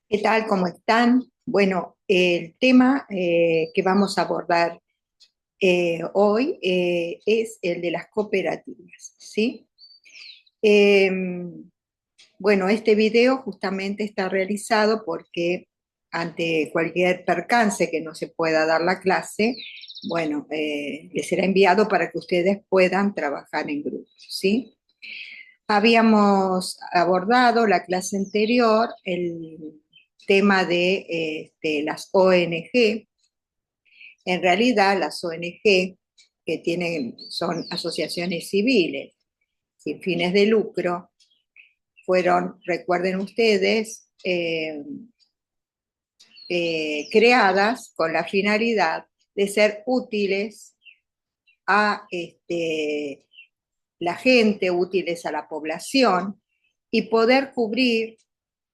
¿Qué tal? ¿Cómo están? Bueno, el tema que vamos a abordar hoy es el de las cooperativas, ¿sí? Eh, bueno, este video justamente está realizado porque ante cualquier percance que no se pueda dar la clase, bueno, les será enviado para que ustedes puedan trabajar en grupos, ¿sí? Habíamos abordado la clase anterior el tema de las ONG. En realidad, las ONG que son asociaciones civiles sin fines de lucro, fueron, recuerden ustedes, creadas con la finalidad de ser útiles a la gente, útiles a la población y poder cubrir,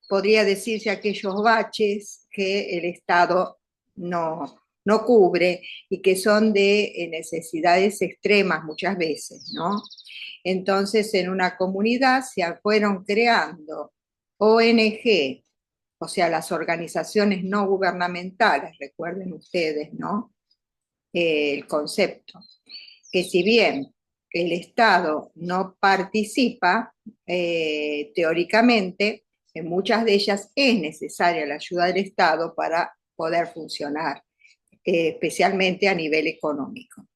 podría decirse, aquellos baches que el Estado no cubre y que son de necesidades extremas muchas veces, ¿no? Entonces, en una comunidad se fueron creando ONG, o sea, las organizaciones no gubernamentales, recuerden ustedes, ¿no? El concepto, que si bien el Estado no participa, teóricamente, en muchas de ellas es necesaria la ayuda del Estado para poder funcionar, especialmente a nivel económico.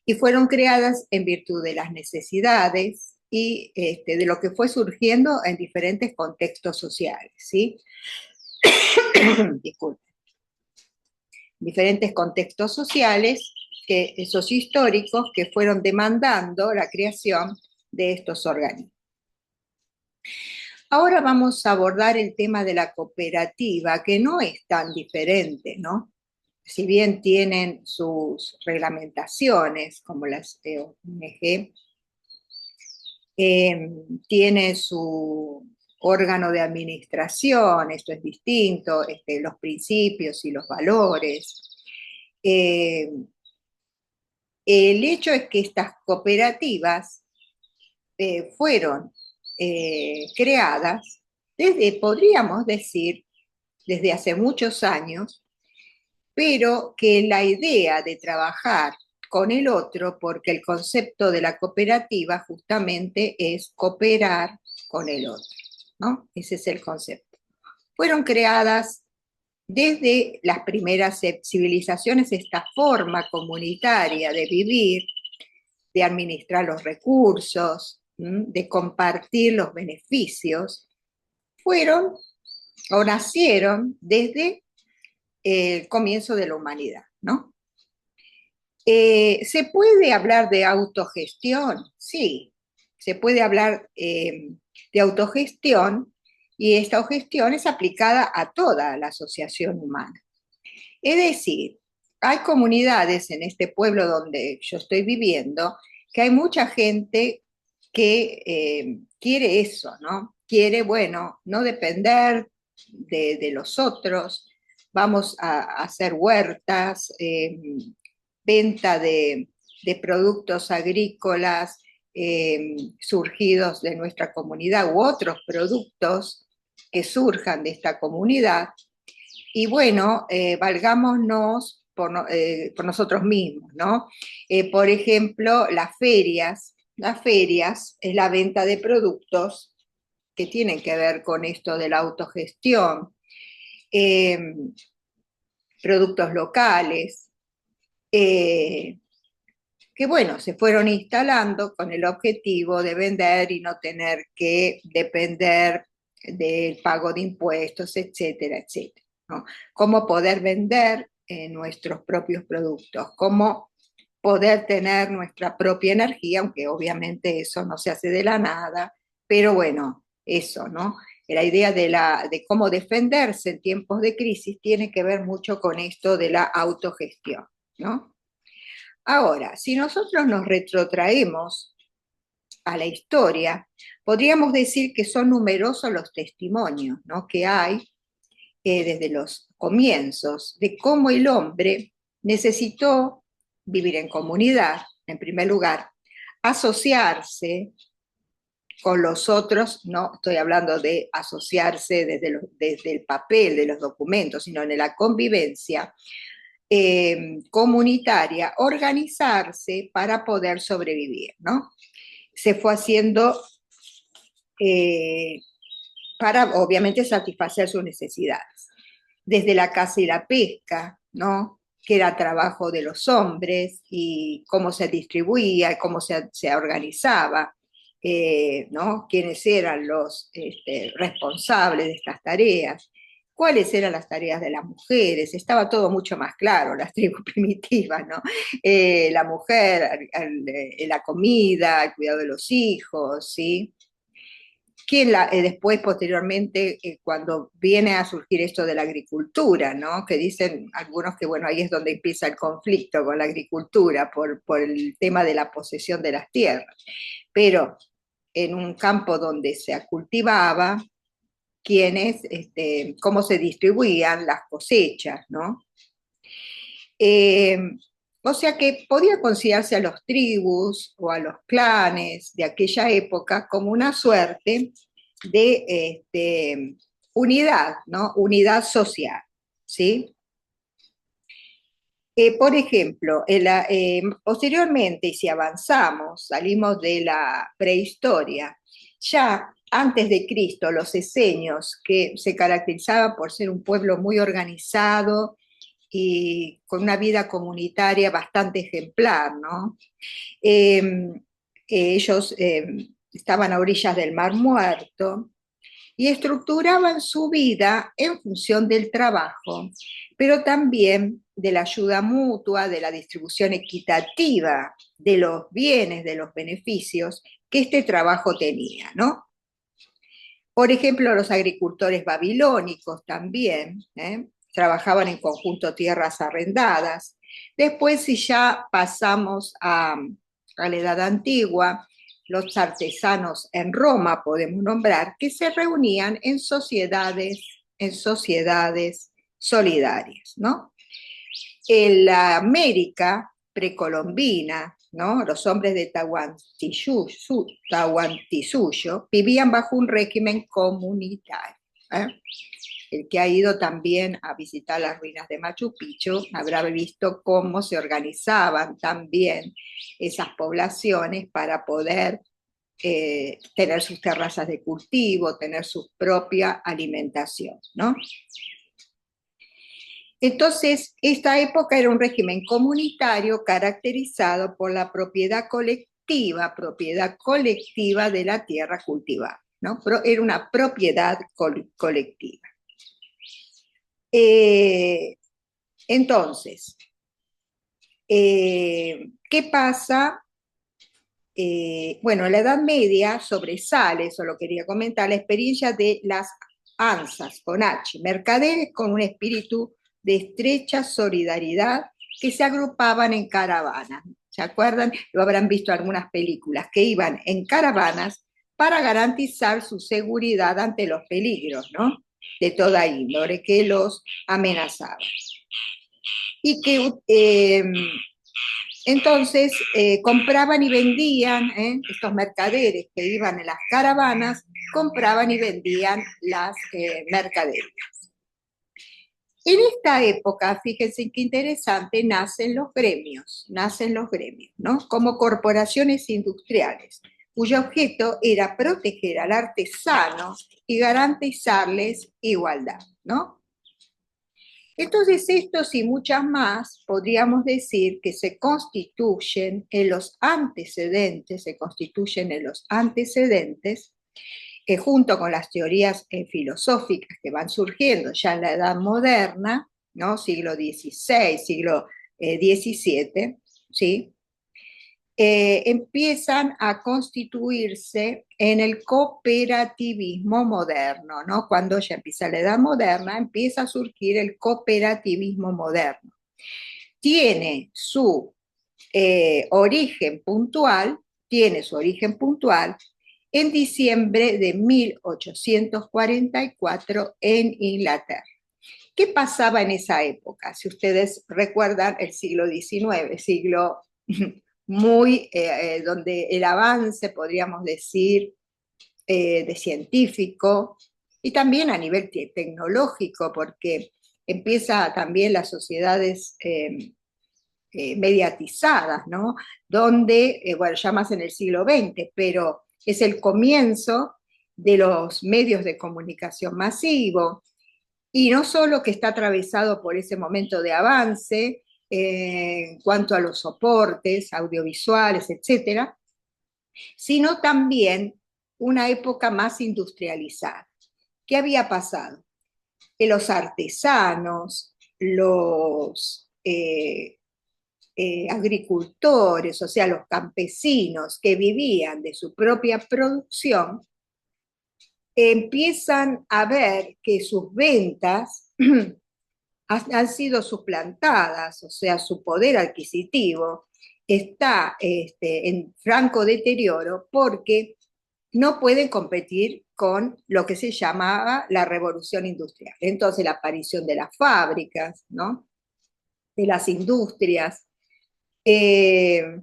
Y fueron creadas en virtud de las necesidades y de lo que fue surgiendo en diferentes contextos sociales, ¿sí? Disculpen. Diferentes contextos sociales, sociohistóricos, que fueron demandando la creación de estos organismos. Ahora vamos a abordar el tema de la cooperativa, que no es tan diferente, ¿no? Si bien tienen sus reglamentaciones, como las ONG, eh, tiene su órgano de administración, esto es distinto, los principios y los valores. Eh, el hecho es que estas cooperativas fueron creadas desde, podríamos decir, desde hace muchos años, pero que la idea de trabajar con el otro, porque el concepto de la cooperativa justamente es cooperar con el otro, ¿no? Ese es el concepto. Fueron creadas desde las primeras civilizaciones esta forma comunitaria de vivir, de administrar los recursos, de compartir los beneficios, fueron o nacieron desde el comienzo de la humanidad, ¿no? ¿Se puede hablar de autogestión? Sí, se puede hablar de autogestión y esta autogestión es aplicada a toda la asociación humana. Es decir, hay comunidades en este pueblo donde yo estoy viviendo que hay mucha gente que quiere eso, ¿no? Quiere, bueno, no depender de los otros, vamos a hacer huertas, venta de productos agrícolas surgidos de nuestra comunidad u otros productos que surjan de esta comunidad. Y bueno, valgámonos por nosotros mismos, ¿no? Por ejemplo, las ferias es la venta de productos que tienen que ver con esto de la autogestión, eh, productos locales, eh, que bueno, se fueron instalando con el objetivo de vender y no tener que depender del pago de impuestos, etcétera, etcétera, ¿no? Cómo poder vender nuestros propios productos, cómo poder tener nuestra propia energía, aunque obviamente eso no se hace de la nada, pero bueno, eso, ¿no? La idea de cómo defenderse en tiempos de crisis tiene que ver mucho con esto de la autogestión, ¿no? Ahora, si nosotros nos retrotraemos a la historia, podríamos decir que son numerosos los testimonios, ¿no?, que hay desde los comienzos de cómo el hombre necesitó vivir en comunidad, en primer lugar, asociarse, con los otros, no estoy hablando de asociarse desde el papel de los documentos, sino en la convivencia comunitaria, organizarse para poder sobrevivir, ¿no? Se fue haciendo eh, para, obviamente, satisfacer sus necesidades. Desde la caza y la pesca, ¿no? Que era trabajo de los hombres y cómo se distribuía, cómo se organizaba, ¿no? Quiénes eran los responsables de estas tareas, cuáles eran las tareas de las mujeres, estaba todo mucho más claro, las tribus primitivas, ¿no? La mujer, la comida, el cuidado de los hijos, ¿sí? Después, posteriormente, cuando viene a surgir esto de la agricultura, ¿no? Que dicen algunos que, bueno, ahí es donde empieza el conflicto con la agricultura por el tema de la posesión de las tierras. Pero en un campo donde se cultivaba, cómo se distribuían las cosechas, ¿no? Eh, o sea que podía considerarse a los tribus o a los clanes de aquella época como una suerte de unidad, ¿no? Unidad social, ¿sí? Por ejemplo, posteriormente, y si avanzamos, salimos de la prehistoria, ya antes de Cristo, los esenios, que se caracterizaban por ser un pueblo muy organizado y con una vida comunitaria bastante ejemplar, ¿no? Eh, ellos estaban a orillas del Mar Muerto y estructuraban su vida en función del trabajo, pero también de la ayuda mutua, de la distribución equitativa de los bienes, de los beneficios que este trabajo tenía, ¿no? Por ejemplo, los agricultores babilónicos también trabajaban en conjunto tierras arrendadas. Después, si ya pasamos a la Edad Antigua, los artesanos en Roma, podemos nombrar, que se reunían en sociedades solidarias, ¿no? En la América precolombina, ¿no? Los hombres de Tahuantinsuyo vivían bajo un régimen comunitario. ¿eh? El que ha ido también a visitar las ruinas de Machu Picchu habrá visto cómo se organizaban también esas poblaciones para poder tener sus terrazas de cultivo, tener su propia alimentación, ¿no? Entonces, esta época era un régimen comunitario caracterizado por la propiedad colectiva de la tierra cultivada, ¿no? Pero era una propiedad colectiva. Entonces, ¿qué pasa? Bueno, en la Edad Media sobresale, eso lo quería comentar, la experiencia de las ansas, con H, mercaderes con un espíritu de estrecha solidaridad que se agrupaban en caravanas. ¿Se acuerdan? Lo habrán visto en algunas películas, que iban en caravanas para garantizar su seguridad ante los peligros, ¿no? De toda índole que los amenazaban. Y que entonces compraban y vendían, estos mercaderes que iban en las caravanas, compraban y vendían las mercaderías. En esta época, fíjense qué interesante, nacen los gremios, ¿no? Como corporaciones industriales, cuyo objeto era proteger al artesano y garantizarles igualdad, ¿no? Entonces, estos y muchas más podríamos decir que se constituyen en los antecedentes, junto con las teorías filosóficas que van surgiendo ya en la Edad Moderna, ¿no? Siglo XVI, siglo XVII, ¿sí? Empiezan a constituirse en el cooperativismo moderno, ¿no? Cuando ya empieza la Edad Moderna, empieza a surgir el cooperativismo moderno. Tiene su origen puntual en diciembre de 1844 en Inglaterra. ¿Qué pasaba en esa época? Si ustedes recuerdan el siglo XIX, siglo muy donde el avance, podríamos decir, de científico y también a nivel tecnológico, porque empieza también las sociedades mediatizadas, ¿no? Donde, bueno, ya más en el siglo XX, pero es el comienzo de los medios de comunicación masivo, y no solo que está atravesado por ese momento de avance en cuanto a los soportes audiovisuales, etcétera, sino también una época más industrializada. ¿Qué había pasado? Que los artesanos, los agricultores, o sea, los campesinos que vivían de su propia producción, empiezan a ver que sus ventas han sido suplantadas, o sea, su poder adquisitivo está en franco deterioro porque no pueden competir con lo que se llamaba la revolución industrial. Entonces, la aparición de las fábricas, ¿no? De las industrias, eh,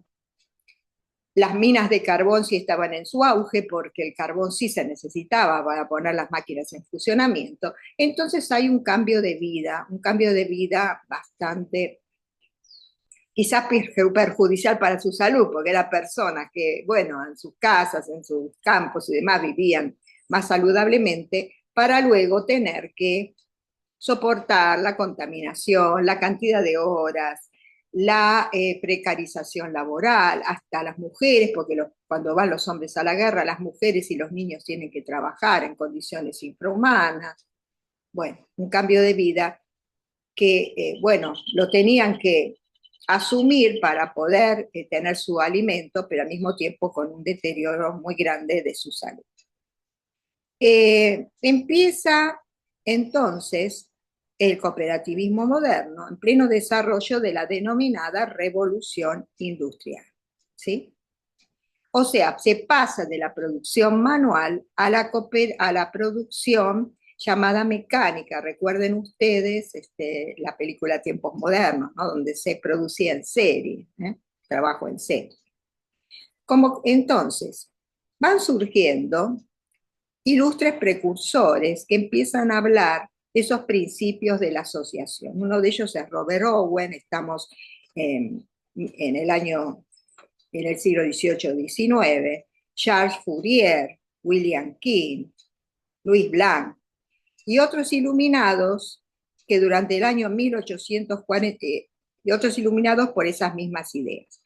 las minas de carbón sí estaban en su auge porque el carbón sí se necesitaba para poner las máquinas en funcionamiento. Entonces hay un cambio de vida bastante quizás perjudicial para su salud, porque eran personas que, bueno, en sus casas, en sus campos y demás vivían más saludablemente, para luego tener que soportar la contaminación, la cantidad de horas, la precarización laboral, hasta las mujeres, porque cuando van los hombres a la guerra, las mujeres y los niños tienen que trabajar en condiciones infrahumanas. Bueno, un cambio de vida que, bueno, lo tenían que asumir para poder tener su alimento, pero al mismo tiempo con un deterioro muy grande de su salud. Empieza entonces el cooperativismo moderno en pleno desarrollo de la denominada revolución industrial, ¿sí? O sea, se pasa de la producción manual a la producción llamada mecánica. Recuerden ustedes la película Tiempos Modernos, ¿no? Donde se producía en serie, trabajo en serie. Entonces, van surgiendo ilustres precursores que empiezan a hablar de esos principios de la asociación. Uno de ellos es Robert Owen, estamos en el siglo XVIII-XIX, Charles Fourier, William King, Louis Blanc y otros iluminados que durante el año 1840, y otros iluminados por esas mismas ideas.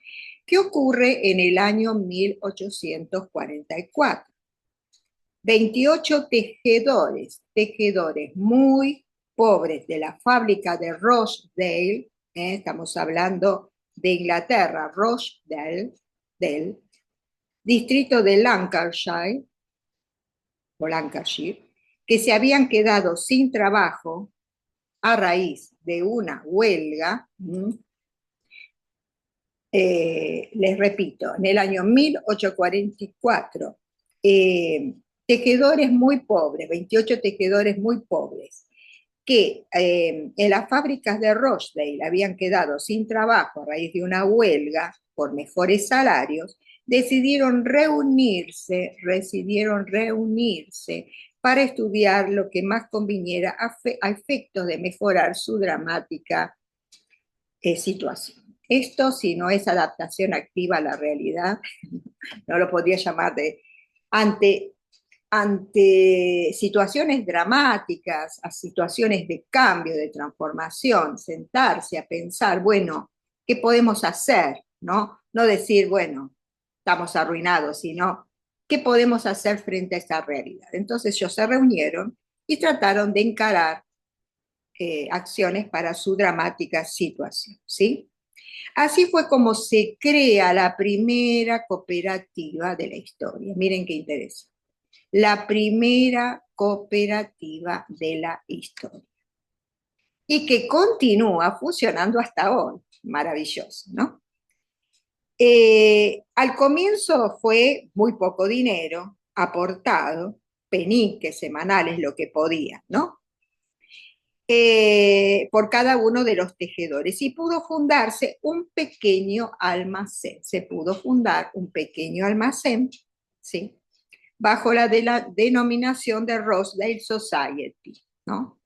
¿Qué ocurre en el año 1844? 28 tejedores muy pobres de la fábrica de Rochdale, estamos hablando de Inglaterra, Rochdale, del distrito de Lancashire, o Lancashire, que se habían quedado sin trabajo a raíz de una huelga, les repito, en el año 1844, tejedores muy pobres, 28 tejedores muy pobres, que en las fábricas de Rochdale habían quedado sin trabajo a raíz de una huelga por mejores salarios, decidieron reunirse para estudiar lo que más conviniera a efectos de mejorar su dramática situación. Esto, si no es adaptación activa a la realidad, no lo podría llamar ante situaciones dramáticas, a situaciones de cambio, de transformación, sentarse a pensar, bueno, ¿qué podemos hacer? No decir, bueno, estamos arruinados, sino, ¿qué podemos hacer frente a esta realidad? Entonces ellos se reunieron y trataron de encarar acciones para su dramática situación, ¿sí? Así fue como se crea la primera cooperativa de la historia. Miren qué interesante. La primera cooperativa de la historia. Y que continúa funcionando hasta hoy. Maravilloso, ¿no? Al comienzo fue muy poco dinero aportado, peniques semanales, lo que podía, ¿no? Por cada uno de los tejedores y pudo fundarse un pequeño almacén. Se pudo fundar un pequeño almacén, ¿sí? bajo la denominación de Rochdale Society, ¿no?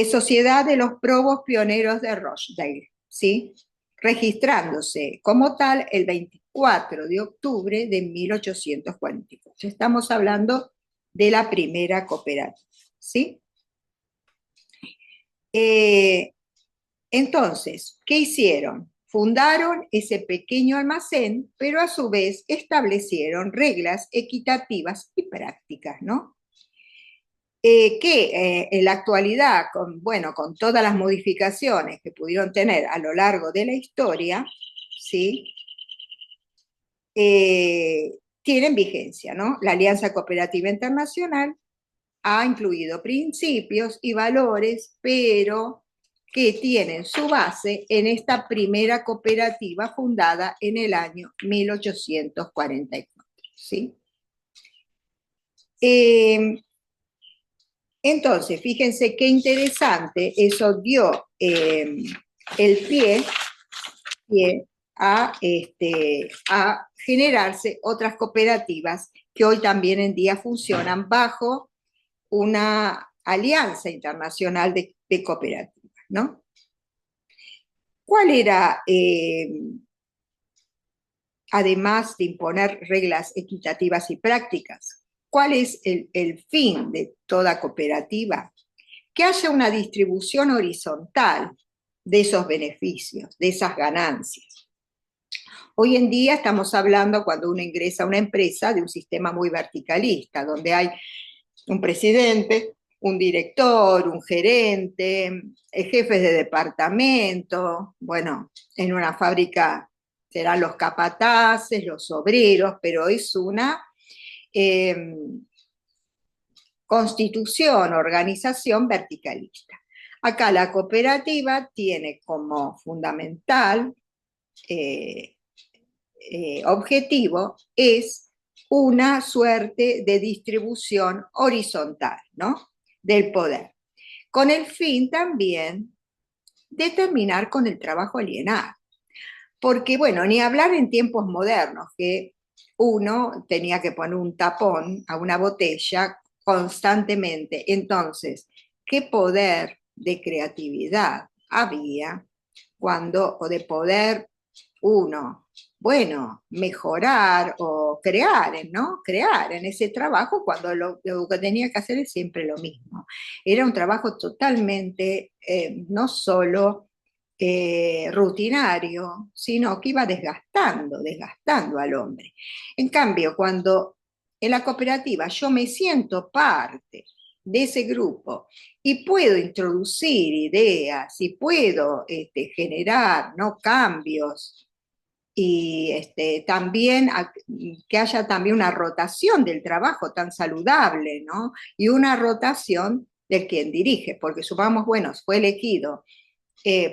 Sociedad de los Probos Pioneros de Rochdale, ¿sí? Registrándose como tal el 24 de octubre de 1844. Estamos hablando de la primera cooperativa, ¿sí? Entonces, ¿qué hicieron? Fundaron ese pequeño almacén, pero a su vez establecieron reglas equitativas y prácticas, ¿no? Que en la actualidad, bueno, con todas las modificaciones que pudieron tener a lo largo de la historia, ¿sí? Tienen vigencia, ¿no? La Alianza Cooperativa Internacional ha incluido principios y valores, pero que tienen su base en esta primera cooperativa fundada en el año 1844, ¿sí? Entonces, fíjense qué interesante, eso dio el pie a generarse otras cooperativas que hoy también en día funcionan bajo una alianza internacional de cooperativas, ¿no? ¿Cuál era, además de imponer reglas equitativas y prácticas, cuál es el fin de toda cooperativa? Que haya una distribución horizontal de esos beneficios, de esas ganancias. Hoy en día estamos hablando, cuando uno ingresa a una empresa, de un sistema muy verticalista, donde hay un presidente, un director, un gerente, jefes de departamento, bueno, en una fábrica serán los capataces, los obreros, pero es una eh, constitución, organización verticalista. Acá la cooperativa tiene como fundamental eh, objetivo es una suerte de distribución horizontal, ¿no? Del poder, con el fin también de terminar con el trabajo alienado. Porque, bueno, ni hablar en tiempos modernos, que uno tenía que poner un tapón a una botella constantemente. Entonces, ¿qué poder de creatividad había cuando, o de poder uno, bueno, mejorar o crear, ¿no? Crear en ese trabajo cuando lo que tenía que hacer es siempre lo mismo. Era un trabajo totalmente, no solo rutinario, sino que iba desgastando al hombre. En cambio, cuando en la cooperativa yo me siento parte de ese grupo y puedo introducir ideas y puedo generar, ¿no?, cambios y también que haya también una rotación del trabajo tan saludable, ¿no? Y una rotación de quien dirige, porque supongamos, bueno, fue elegido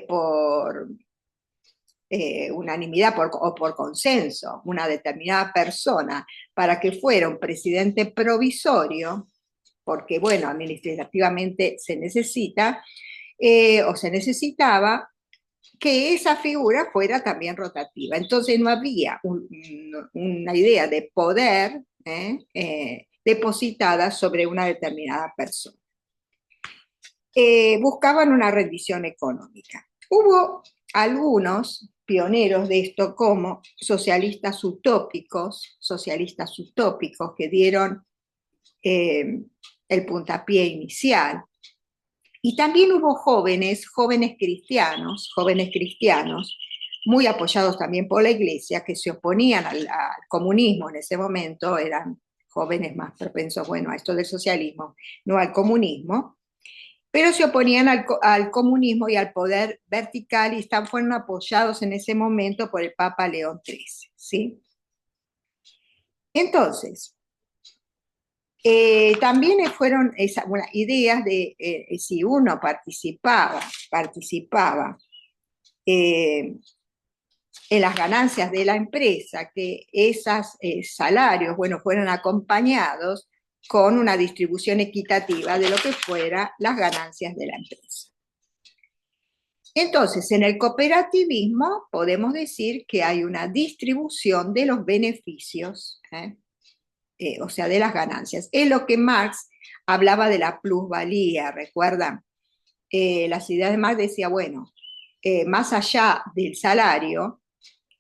por unanimidad o por consenso una determinada persona para que fuera un presidente provisorio, porque, bueno, administrativamente se necesita, o se necesitaba, que esa figura fuera también rotativa. Entonces no había una idea de poder depositada sobre una determinada persona. Buscaban una rendición económica. Hubo algunos pioneros de esto como socialistas utópicos que dieron el puntapié inicial. Y también hubo jóvenes cristianos, muy apoyados también por la iglesia, que se oponían al comunismo en ese momento, eran jóvenes más propensos, bueno, a esto del socialismo, no al comunismo, pero se oponían al comunismo y al poder vertical y fueron apoyados en ese momento por el Papa León XIII, ¿sí? Entonces, también fueron ideas de si uno participaba en las ganancias de la empresa, que esos salarios, bueno, fueron acompañados con una distribución equitativa de lo que fueran las ganancias de la empresa. Entonces, en el cooperativismo podemos decir que hay una distribución de los beneficios o sea, de las ganancias. Es lo que Marx hablaba de la plusvalía, ¿recuerdan? Las ideas de Marx decía, bueno, más allá del salario,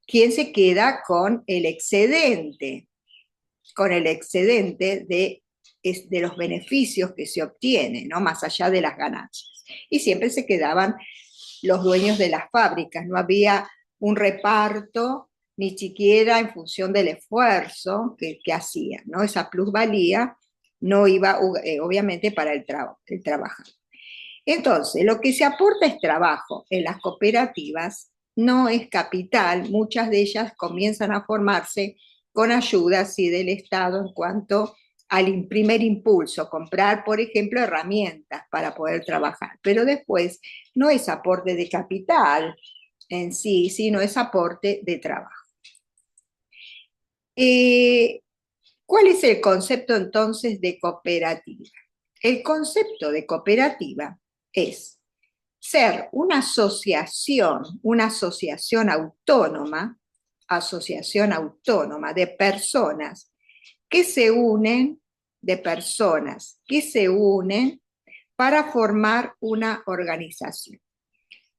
¿quién se queda con el excedente? Con el excedente de los beneficios que se obtienen, ¿no? Más allá de las ganancias. Y siempre se quedaban los dueños de las fábricas, no había un reparto ni siquiera en función del esfuerzo que hacían, ¿no? Esa plusvalía no iba obviamente para el trabajador. Entonces, lo que se aporta es trabajo. En las cooperativas no es capital, muchas de ellas comienzan a formarse con ayuda sí, del Estado en cuanto al primer impulso, comprar, por ejemplo, herramientas para poder trabajar. Pero después no es aporte de capital en sí, sino es aporte de trabajo. Eh, ¿Cuál es el concepto entonces de cooperativa? El concepto de cooperativa es ser una asociación autónoma que se unen, de personas que se unen para formar una organización.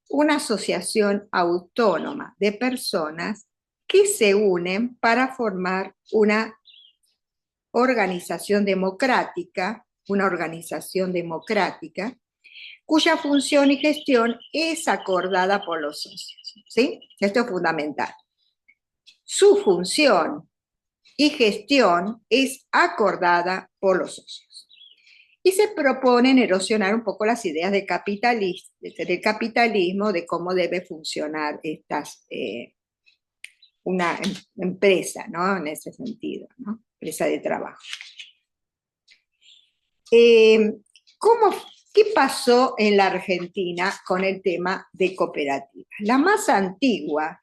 Una asociación autónoma de personas que se unen para formar una organización democrática cuya función y gestión es acordada por los socios. ¿Sí? Esto es fundamental. Su función y gestión es acordada por los socios. Y se proponen erosionar un poco las ideas del capitalismo, de cómo debe funcionar una empresa, ¿no? En ese sentido, ¿no? Empresa de trabajo. ¿Cómo ¿Qué pasó en la Argentina con el tema de cooperativas? Las más antiguas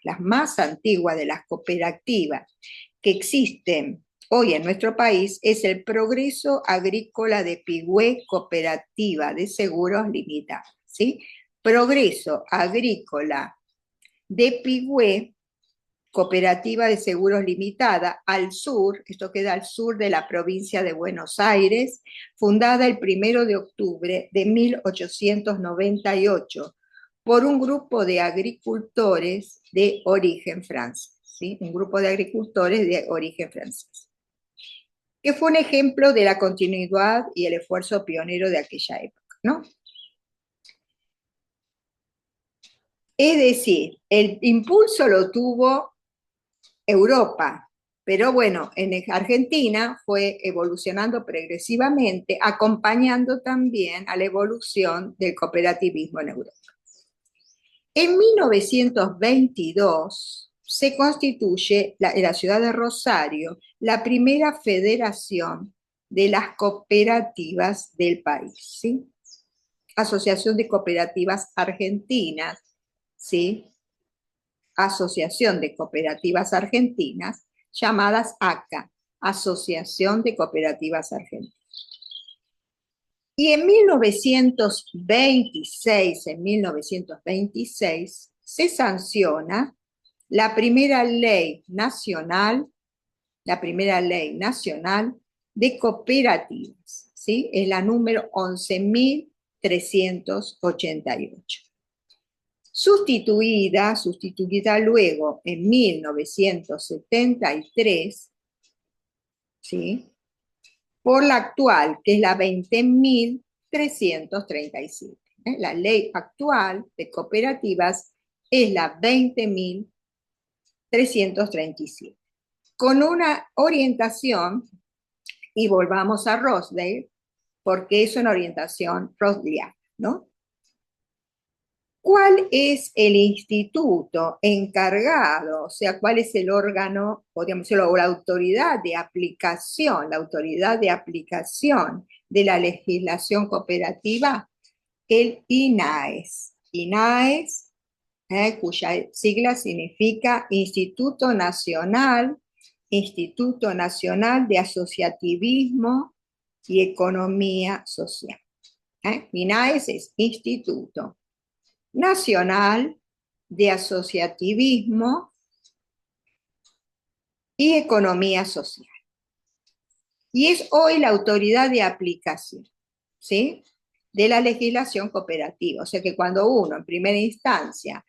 de las cooperativas que existen hoy en nuestro país es el Progreso Agrícola de Pigüé Cooperativa de Seguros Limitada, ¿sí? Progreso Agrícola de Pigüé Cooperativa de Seguros Limitada, al sur, esto queda al sur de la provincia de Buenos Aires, fundada el 1 de octubre de 1898 por un grupo de agricultores de origen francés, ¿sí? Un grupo de agricultores de origen francés, que fue un ejemplo de la continuidad y el esfuerzo pionero de aquella época, ¿no? Es decir, el impulso lo tuvo Europa, pero bueno, en Argentina fue evolucionando progresivamente, acompañando también a la evolución del cooperativismo en Europa. En 1922 se constituye en la ciudad de Rosario la primera federación de las cooperativas del país, ¿sí? Asociación de Cooperativas Argentinas, ¿sí? Asociación de Cooperativas Argentinas, llamadas ACA, Asociación de Cooperativas Argentinas. Y en 1926, se sanciona la primera ley nacional de cooperativas, ¿sí? Es la número 11.388. Sustituida luego en 1973, ¿sí? Por la actual, que es la 20.337. La ley actual de cooperativas es la 20.337, con una orientación, y volvamos a Rosdale, porque es una orientación rosdaleana, ¿no? ¿Cuál es el instituto encargado? O sea, ¿cuál es el órgano, podríamos decirlo, o la autoridad de aplicación, de la legislación cooperativa? El INAES. INAES, cuya sigla significa Instituto Nacional de Asociativismo y Economía Social. INAES es Instituto Nacional de Asociativismo y Economía Social. y es hoy la autoridad de aplicación, ¿sí?, de la legislación cooperativa. O sea que cuando uno en primera instancia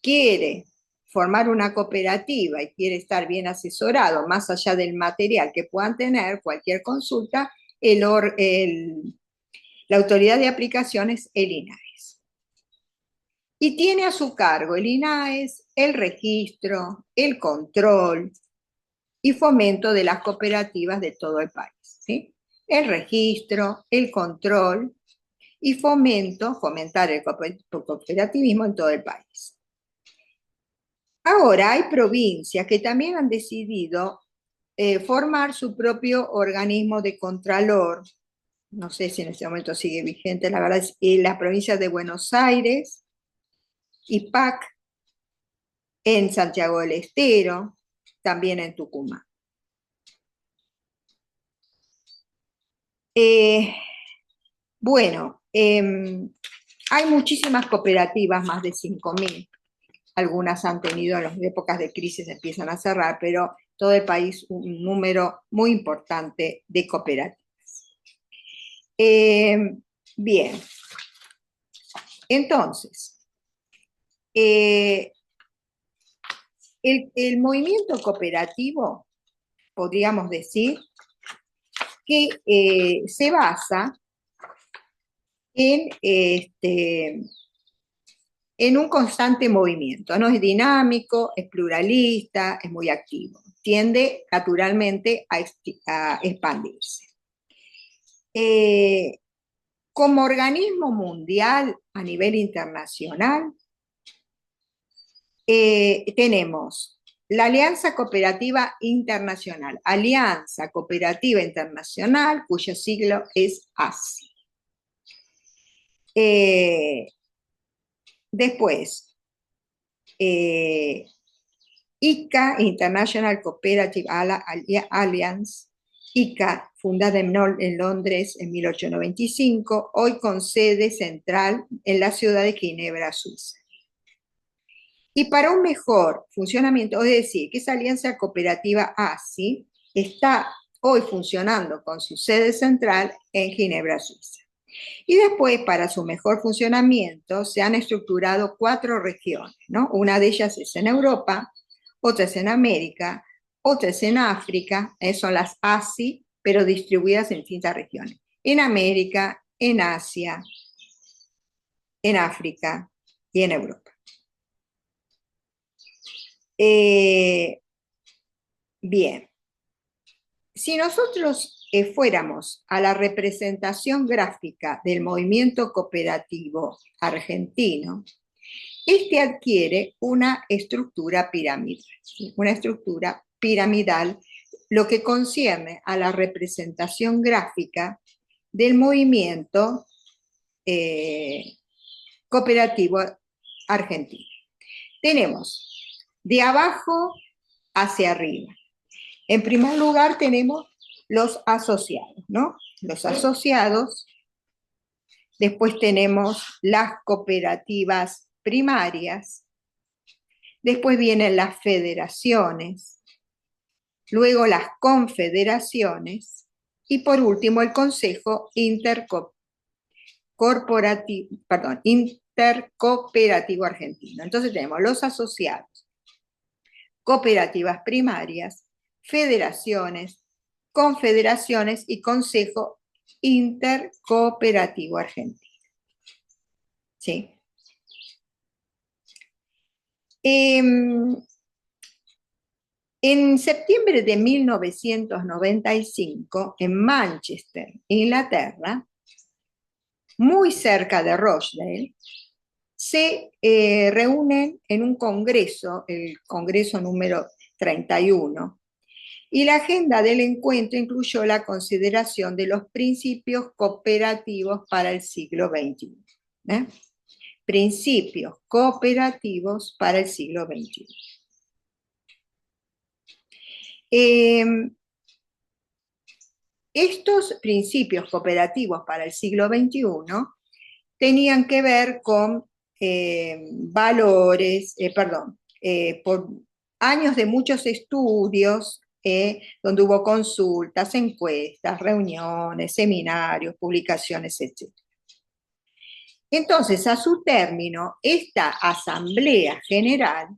quiere formar una cooperativa y quiere estar bien asesorado, más allá del material que puedan tener, cualquier consulta, la autoridad de aplicación es el INAES. Y tiene a su cargo el INAES el registro, el control y fomento de las cooperativas de todo el país, ¿sí? El registro, el control y fomentar el cooperativismo en todo el país. Ahora hay provincias que también han decidido formar su propio organismo de contralor. No sé si en este momento sigue vigente, la verdad es en las provincias de Buenos Aires, IPAC, en Santiago del Estero, también en Tucumán. Bueno, hay muchísimas cooperativas, más de 5.000. Algunas han tenido en las épocas de crisis, empiezan a cerrar, pero todo el país un número muy importante de cooperativas. Bien, entonces, el movimiento cooperativo, podríamos decir, que se basa en un constante movimiento, ¿no? Es dinámico, es pluralista, es muy activo. Tiende naturalmente a expandirse. Como organismo mundial a nivel internacional, tenemos la Alianza Cooperativa Internacional, cuyo siglo es ASI. Después, ICA, International Cooperative Alliance, ICA, fundada en Londres en 1895, hoy con sede central en la ciudad de Ginebra, Suiza. Y para un mejor funcionamiento, es decir, que esa alianza cooperativa ASI está hoy funcionando con su sede central en Ginebra, Suiza. Y después, para su mejor funcionamiento, se han estructurado 4 regiones, ¿no? Una de ellas es en Europa, otra es en América, otra es en África, son las ASI, pero distribuidas en distintas regiones. En América, en Asia, en África y en Europa. Bien, si nosotros fuéramos a la representación gráfica del movimiento cooperativo argentino, este adquiere una estructura piramidal, lo que concierne a la representación gráfica del movimiento cooperativo argentino. Tenemos de abajo hacia arriba. En primer lugar tenemos los asociados, ¿no? Los asociados. Después tenemos las cooperativas primarias. Después vienen las federaciones. Luego las confederaciones. Y por último el Consejo Intercooperativo Argentino. Entonces tenemos los asociados, cooperativas primarias, federaciones, confederaciones y Consejo Intercooperativo Argentino. ¿Sí? En septiembre de 1995, en Manchester, Inglaterra, muy cerca de Rochdale, se reúnen en un congreso, el congreso número 31, y la agenda del encuentro incluyó la consideración de los principios cooperativos para el siglo XXI. Principios cooperativos para el siglo XXI. Estos principios cooperativos para el siglo XXI tenían que ver con por años de muchos estudios donde hubo consultas, encuestas, reuniones, seminarios, publicaciones, etc. Entonces, a su término, esta Asamblea General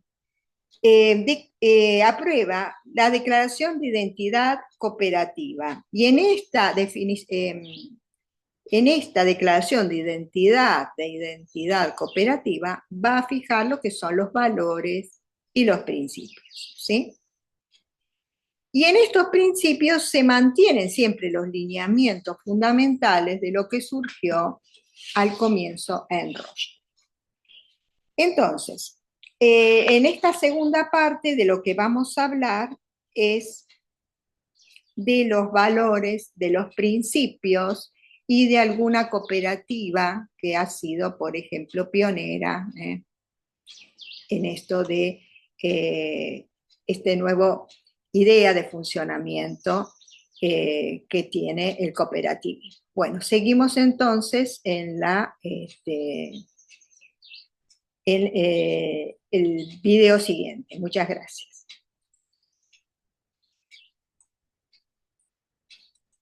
aprueba la Declaración de Identidad Cooperativa y en esta declaración de identidad cooperativa, va a fijar lo que son los valores y los principios, ¿sí? Y en estos principios se mantienen siempre los lineamientos fundamentales de lo que surgió al comienzo en Roche. Entonces, en esta segunda parte de lo que vamos a hablar es de los valores, de los principios y de alguna cooperativa que ha sido, por ejemplo, pionera en esto de este nuevo idea de funcionamiento que tiene el cooperativismo. Bueno, seguimos entonces en el video siguiente. Muchas gracias.